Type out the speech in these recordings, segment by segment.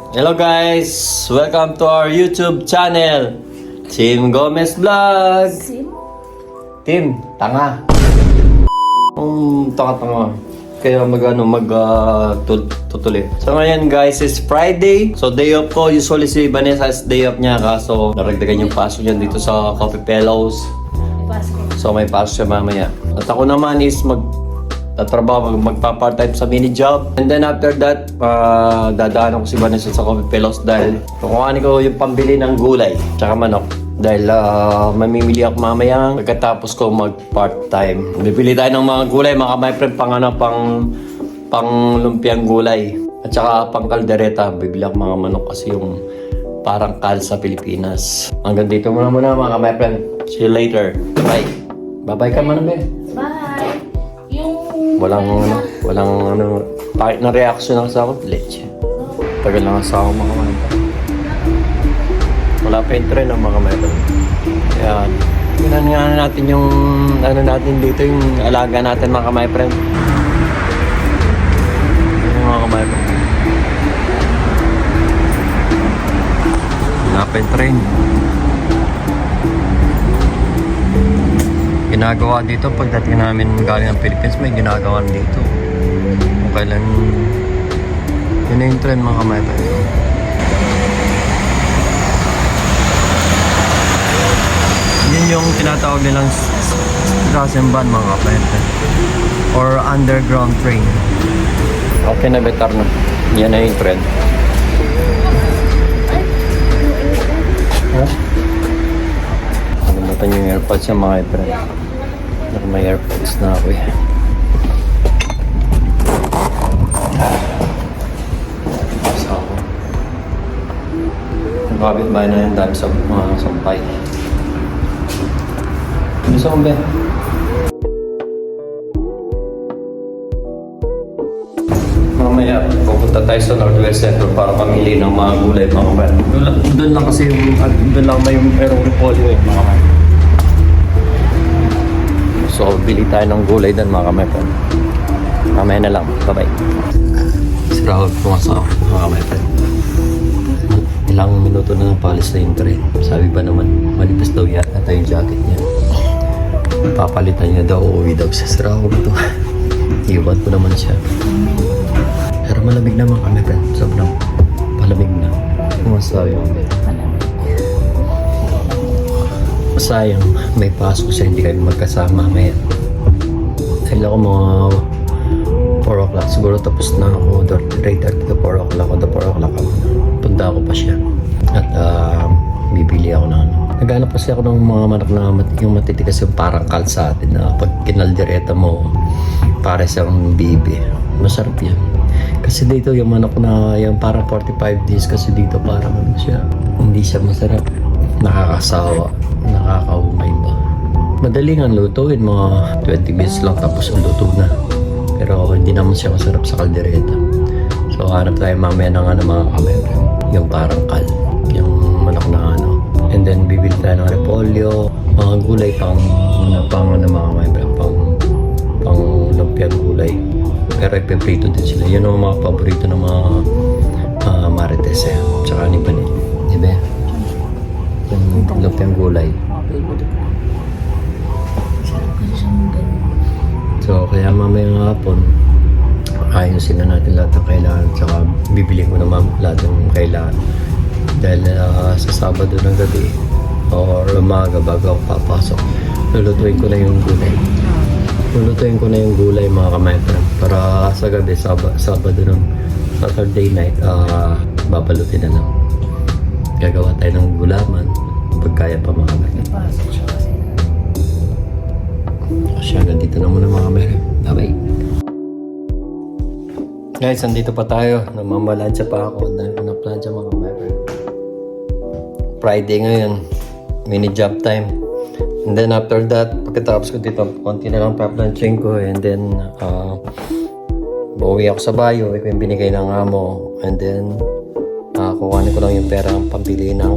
Hello guys! Welcome to our YouTube channel, Tim Gomez Vlog. Tim, tanga. Tanga-tanga. Kaya tutuloy. So ngayon guys is Friday. So day off ko. Usually si Vanessa is day off niya. Kaso naragdagan yung pasok niya dito sa Coffee Fellows. So may pasok siya mamaya. At ako naman is tatrabaho, magpa-part-time sa mini job. And then after that, dadaanan ko si Vanessa sa Coffee Fellows dahil kukuhanin ko yung pambili ng gulay tsaka manok. Dahil mamimili ako mamaya pagkatapos ko mag-part-time. Bibili tayo ng mga gulay, mga my friend, pang lumpiang gulay. At saka pang kaldereta. Bibili ako mga manok kasi yung parang kal sa Pilipinas. Hanggang dito muna mga my friend. See you later. Bye. Bye-bye ka man, be. Bye. Walang kahit na reaction ng sa leche. Tagal lang sa ako mga mata. Wala pa yung tren ng mga mata. Kaya, ginanyan natin yung natin dito, yung alaga natin mga my friend. Yung mga my friend. Wala pa yung tren. Ginagawa dito pagdating namin galing ng Philippines, may ginagawa dito kung kailan yun na yung trend mga kameta. Yun yung tinatawag nilang Rasenban mga kameta or underground train. Okay na, betar na yan na yung trend. Nakalimutan yung airpods yung mga friend. May airpods na ako eh. Basta ako. Ang kapit-bahay na yung dami sa mga sampay. Gusto mo ba? Mamaya, pupunta tayo sa Northwest Central para pamili ng mga gulay mga kapatid. Doon lang kasi doon lang may merong repolyo eh mga kapatid. So, bili tayo ng gulay doon mga kapatid. Mamaya na lang. Bye-bye. Si Rahul pumasok mga kapatid. Ilang minuto na palis na yung train. Sabi ba naman, manipis daw yata yung jacket niya. Papalitan niya daw, uuwi daw siya. Si Rahul ito. Iwan ko naman siya. Pero malamig naman kami, friend. Sobrang palamig na. Masabi mo, sayang, may pasok siya, hindi kami magkasama ngayon. Dahil ako mga 4 o'clock, siguro tapos na ako, 3:30 to 4 o'clock, o 4 o'clock ako. Punta ako pa siya. At bibili ako ng naghanap kasi ako ng mga manok na yung matitikas yung parang kal sa atin na pag kinaldereta mo, para siyang bibi. Masarap yan. Kasi dito yung manok na yung parang 45 days kasi dito parang ano siya, hindi siya masarap. Nakakasawa, nakakaumay ba. Madaling ang lutuin, mga 20 minutes lang tapos ang luto na. Pero hindi naman siya masarap sa kaldereta. So hanap tayo mamaya ng mga kamera. Yung parang kal, yung manok na ano. And then bibili tayo ng repolyo, mga gulay pang mga kamera, pang lumpiang gulay. Pero ipiprito din sila. Yun ang mga paborito ng mga marites eh. Tsaka ni Panil. Diba? Yung lumpiang gulay. So, kaya mamaya nga hapon, ayusin na natin lahat ng kailangan. Tsaka bibili ko naman lahat ng kailangan. Dahil sa Sabado ng gabi or umaga bago ako papasok, lulutuin ko na yung gulay. Lulutuin ko na yung gulay mga kamay-friend para sa gabi, Sabado ng Saturday night, babalutin na lang. Gagawa tayo ng gulaman pag kaya pa mga kamay-friend. Siya, nandito na muna mga kamay-friend. Bye-bye. Guys, nandito pa tayo. Namamalansya pa ako dahil ko na-plansya mga kamay-friend. Friday ngayon, mini job time. And then after that, pagkatapos ko dito, konti na lang pa-planching ko. And then, uuwi ako sa bayo. Ito yung binigay ng amo. And then, kukuhanin ko lang yung pera ng pambili ng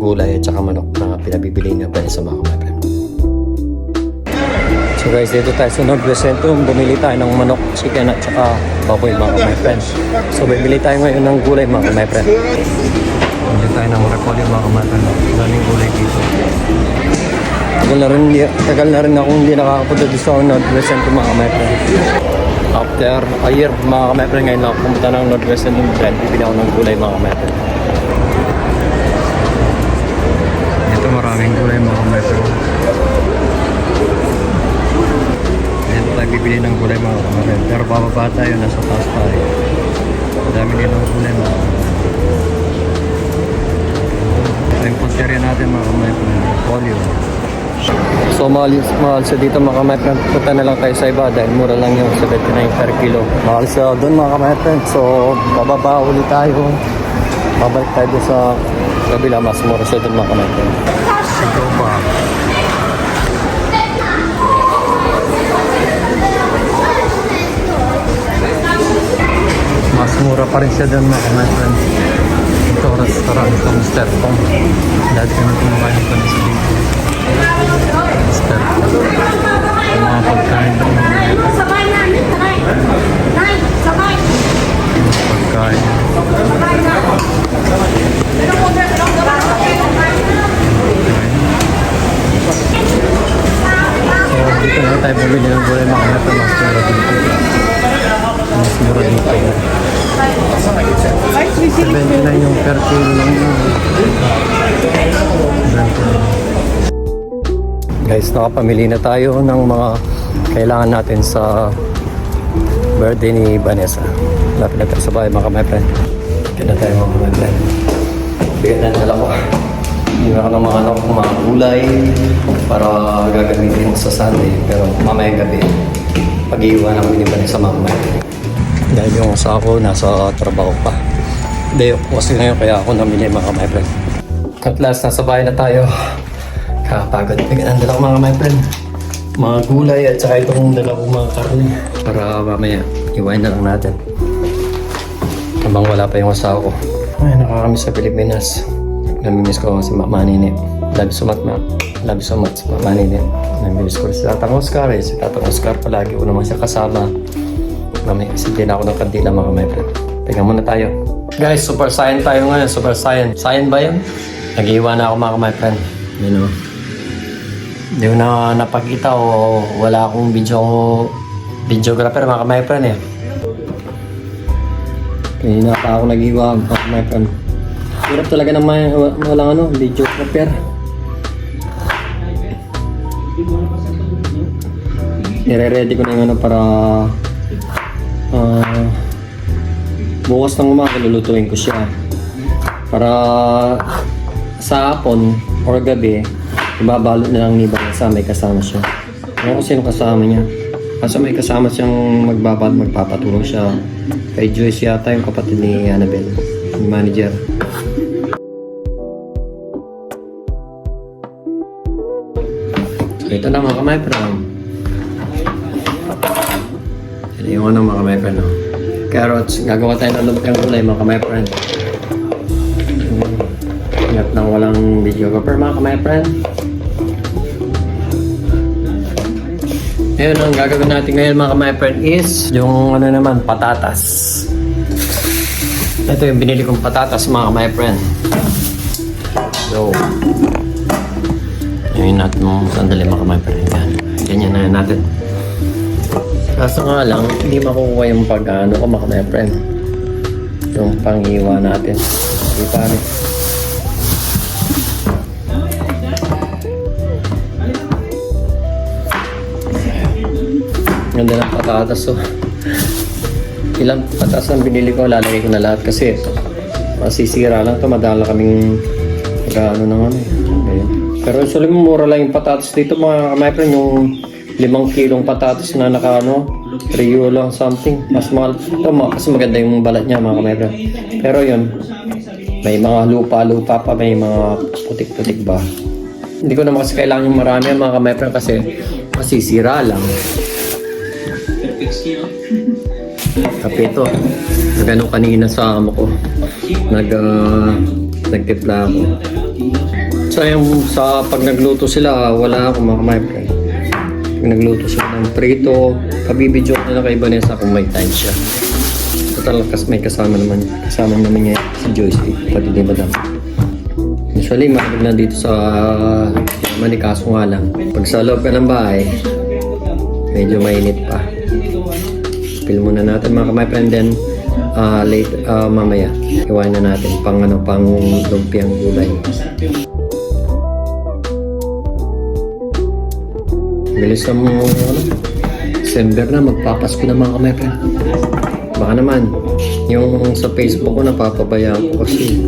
gulay at saka manok na pinabibili niya ba sa mga kamay. So So guys, dito tayo sa Northwest Centrum. Bumili tayo ng manok, chicken at saka baboy mga my friends. So bibili tayo ngayon ng gulay mga my friend. Bumili tayo ng repolyo mga my friend. Daming gulay dito. Tagal na rin akong hindi nakakapunta dito sa Northwest Centrum mga my friend. After a year mga my friend, ngayon lang ako pumunta ng Northwest Centrum. Dahil bibili ako ng gulay mga my friend. Ito maraming gulay mga my friend. Tayo bibili ng gulay mga kamarin. Pero bababa tayo, nasa taas tayo. Madami din ng gulay mga kamarin. Ito yung punteriya natin mga kamarin. Polio. So mahal sa dito mga kamarin. Punta na lang tayo sa iba dahil mura lang yung 79 per kilo. Mahal sa doon mga kamarin. So bababa ulit tayo. Babalik tayo doon sa kabila. Mas mura sa doon mga kamarin. Ito ba? Mas mura pa rin siya doon mga kamaran. Ito restaurant sa Mr. Pong. Dati kami kumakain pa na sa dito. Mr. Pong. Yung mga pagkain doon. Sabay namin, sabay. Nay, sabay. Pagkain. So dito na tayo bumili ng gulay mga kamaran. Mas mura dito. Mas mura dito. 79 yung per kilo lang yun. Guys, nakapamili na tayo ng mga kailangan natin sa birthday ni Vanessa. Lapit na tayo sa bahay mga my friend. Kaya na tayo mga my friend. Bigyan na nila ko. Hindi ako ng mga gulay para gagamitin sa Sunday. Pero mamayang gabi, pag-iwan ako ni Vanessa mga my friend. Dahil yung asa ko nasa trabaho pa. Day of was ngayon kaya ako namili mga my friend. At last, nasa bahay na tayo. Kakapagod. Bigyan ang dala ko mga my friend. Mga gulay at saka itong dala ko mga karne. Para mamaya, iwain na lang natin. Habang wala pa yung asawa ko. Ay, nakakamiss sa Pilipinas. Namimiss ko si Mama Nini. Love so much si Mama Nini. Namimiss ko si Tatang Oscar. Si Tatang Oscar palagi ko naman siya kasama. Mamaya, hindi na ako ng kandila mga my friend. Tingnan muna tayo. Guys, Super Saiyan tayo ngayon. Super Saiyan. Saiyan ba yun? Nag-iwan na ako mga my friend. You know. Hindi ko na napakita o wala akong videographer mga my friend eh. Kanina pa ako nag-iwan mga my friend. Hirap talaga na walang videographer. Nire-ready ko na yung para bukas ng umaga lulutuin ko siya para sa hapon or gabi ibabalot na lang ni Vanessa, may kasama siya. Ano kung sino kasama niya, kasi may kasama siyang magpapatulong siya kay Joyce yata, yung kapatid ni Annabelle, yung manager. So ito na mga kamay friend. Yung ano mga kamay friend, no? Carrots, gagawa tayo ng lumpiang gulay mga kamay friend. Ingat nang walang videographer mga kamay friend. Ngayon, ang gagawin natin ngayon mga kamay friend is yung ano naman, patatas. Ito yung binili kong patatas mga kamay friend. So, yun natin mong sandali mga kamay friend. Ganyan na natin. Kaso nga lang, hindi makukuha yung pag-ano ko mga my friend. Yung panghiwa natin. Hindi pare. Ganda ng patatas so. Ilang patatas ang binili ko, lalagay ko na lahat kasi masisira lang ito. Madala kaming pag-ano ng ano eh. Pero usually mura lang yung patatas dito mga my friend. Yung 5 kilong patatas na naka €3 lang something. Mas mahal ito kasi maganda yung balat niya mga kamera. Pero yun, may mga lupa-lupa pa, may mga putik-putik ba. Hindi ko naman kasi kailangan yung marami mga kamera kasi masisira lang. Kape ito. Nagano kanina sa amo ko. Nagtipla ako. So yung sa pag nagluto sila, wala akong mga kamera. nagluto siya ng prito. Kabibidyo ko na kay Vanessa kung may time siya. Total, may kasama naman niya si Joyce, pati ni Madam. Usually, makinig na dito sa Germany, kaso nga lang. Pag sa loob ka ng bahay, medyo mainit pa. Pil muna natin mga kamay friend, then mamaya, iwain na natin pang lumpiang gulay. Bilis na mo, December na, magpapasko na mga kamay friend. Baka naman, yung sa Facebook ko napapabayaan ko kasi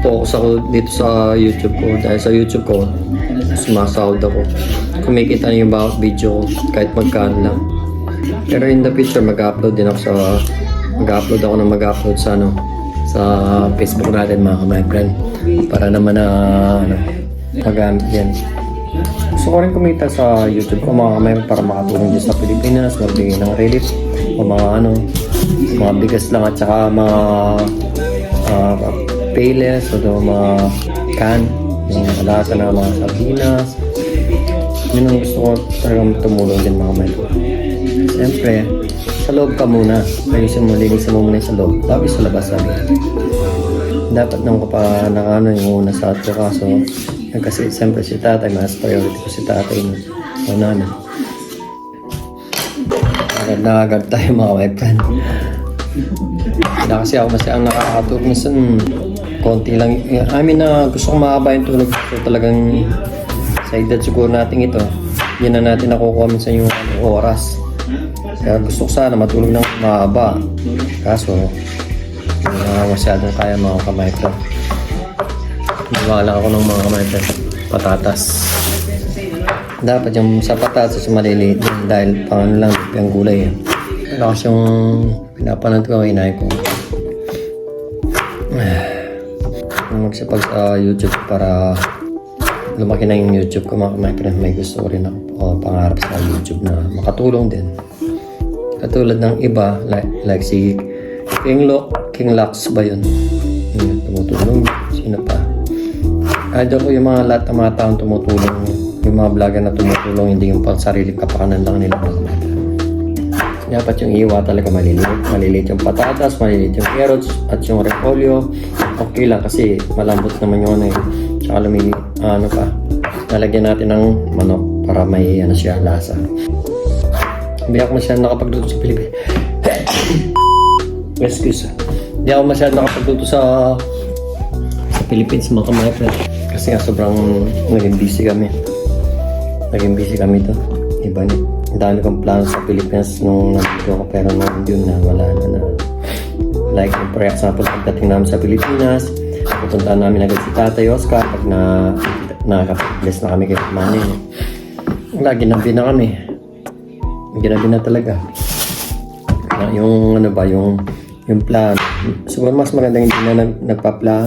focus ako dito sa YouTube ko. Dahil sa YouTube ko, sumasahod ako. Kumikita na yung bawat video ko, kahit magkaan lang. Pero in the future, mag-upload sa sa Facebook natin mga kamay friend. Para naman na magamit yan. Gusto ko rin kumita sa YouTube ko mga kamay para makatulong din sa Pilipinas, magbigay ng relief o mga bigas lang at saka mga payless o mga can, yung alasa na mga sardinas. Yun ang gusto ko talagang tumulong din mga kamay. Siyempre, sa loob ka muna. Linisin mo muna sa loob. Bago sa labas sabi. Dapat nang pa yung una sa ato kaso kasi siyempre si tatay, mas priority ko si tatay no namin. Agad tayo mga my friend. Kasi ako masyadong nakakatulog minsan konti lang. I mean gusto kong mahaba yung tulog ko talagang sa edad siguro natin ito. Yan na natin nakukuha minsan yung oras. Kaya gusto ko sana matulog ng mahaba. Kaso masyadong kaya mga kamay friend. Gawa lang ako ng mga kamay friend. Patatas. Dapat yung sa patatas maliliit dahil pang lang yung gulay. Wala kasi yung pinapanood ko, hinay ko. Magsipag sa YouTube para lumaki na yung YouTube ko mga kamay friend. May gusto ko rin ako pangarap sa YouTube na makatulong din. Katulad ng iba, like si King Lux ba yun? Tumutulong. Sino pa? Idol ko yung mga lahat ng mga taong tumutulong. Yung mga vlogger na tumutulong, hindi yung pang sariling kapakanan lang nila. Dapat yung iwa talaga maliliit. Maliliit yung patatas, maliliit yung carrots, at yung repolyo. Okay lang kasi malambot naman yung Tsaka nalagyan natin ng manok para may siya, lasa. Hindi ako masyadong nakapagluto sa Pilipinas. Excuse. Hindi ako masyadong nakapagluto sa Philippines mga kamay friend. Kasi nga sobrang naging busy kami. To. Iba niya. Ang dami kong plano sa Pilipinas nung nandito ako pero nung yun na wala na. Like for example, pagdating namin sa Pilipinas, pupuntahan namin agad si Tatay Oscar pag nakaka-bless na kami kay Manny. Ginabi na kami. Ginabi na talaga. Yung yung plan. Siguro mas maganda hindi na nagpa-plan.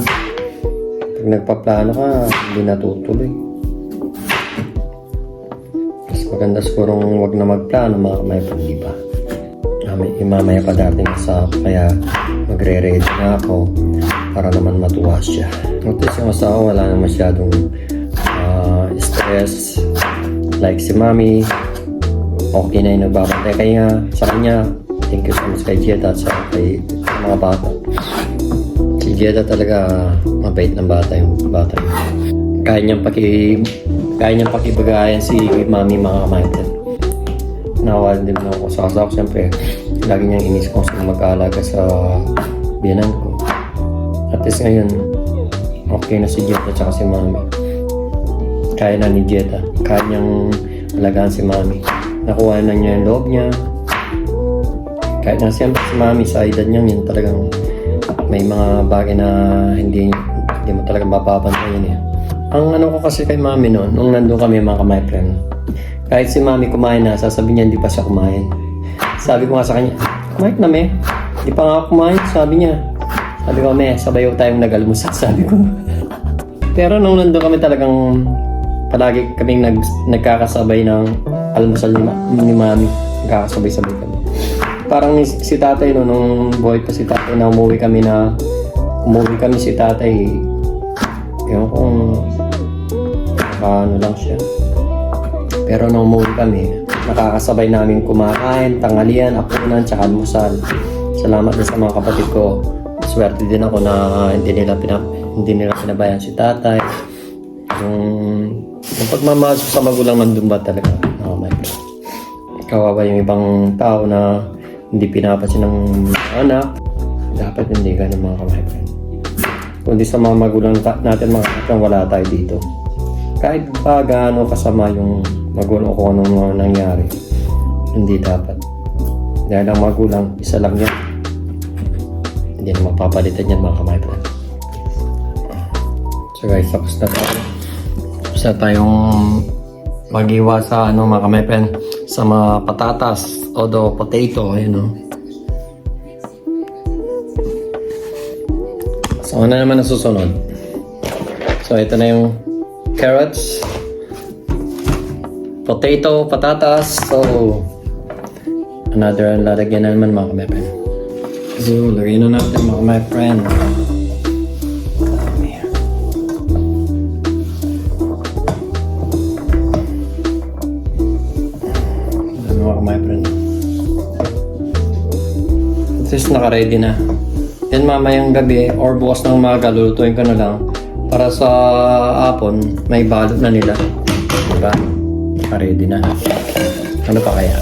Pag nagpa-plano ka, hindi natutuloy. Mas maganda siguro wag na magplano mga kamay friend, di ba? Mamaya pa dating sa kaya magre-ready na ako para naman matuwa siya. At least yung asawa wala na masyadong stress. Like si Mami, okay na yung nagbabantay kaya sa kanya. Thank you so much kay Jetta at sa mga bata. Si Jetta talaga mabait ng bata yung bata. Kaya niyang pakibagayan si Mami mga kamay. Nawalan din ako sa asawa ko. Siyempre, lagi niyang inis kung sino mag-aalaga sa biyanan ko. At least ngayon, okay na si Jetta at si Mami. Kaya na ni Jetta. Kaya niyang alagaan si Mami. Nakuha na niya yung loob niya. Kahit na siyempre si Mami sa edad niya yun talagang may mga bagay na hindi mo talaga mapapantayin eh. Ang ko kasi kay Mami noon, nung nandun kami mga kamay friend, kahit si Mami kumain na, sasabihin niya hindi pa siya kumain. Sabi ko nga sa kanya, kumain na me. Hindi pa nga kumain, sabi niya. Sabi ko, me, sabayo tayong nag-almusal, sabi ko. Pero nung nandun kami talagang palagi kaming nagkakasabay ng almusal ni Mami. Nagkakasabay-sabay kami. Parang si tatay no, nung buhay pa si tatay na umuwi kami si tatay. Ewan kung ano lang siya. Pero nung umuwi kami, nakakasabay namin kumakain, tanghalian, apunan, tsaka almusal. Salamat din sa mga kapatid ko. Swerte din ako na hindi nila pinabayaan si tatay. Yung pagmamahal sa magulang nandun ba talaga? Oh my God. Kawawa yung ibang tao na hindi pinapansin ng anak. Dapat hindi ganun mga ka-my-friend. Kundi sa mga magulang natin mga kapatid, wala tayo dito. Kahit pa gaano kasama yung magulang o kung anong mga nangyari, hindi dapat. Dahil ang magulang, isa lang yan. Hindi na mapapalitan yan mga ka-my-friend. So guys, tapos na tayo. Tapos na tayong mag-iwa sa mga ka-my-friend, sa mga patatas o potato, ayun o. So ano naman ang susunod? So ito na yung carrots, potato, patatas. So another lalagyan na naman mga ka-my-friend. So lagyan na natin mga ka-my-friend. My friend. At least naka-ready na. Then mamayang gabi or bukas ng umaga, lulutuin ko na lang para sa hapon may balot na nila. Diba? Naka-ready na. Ano pa kaya?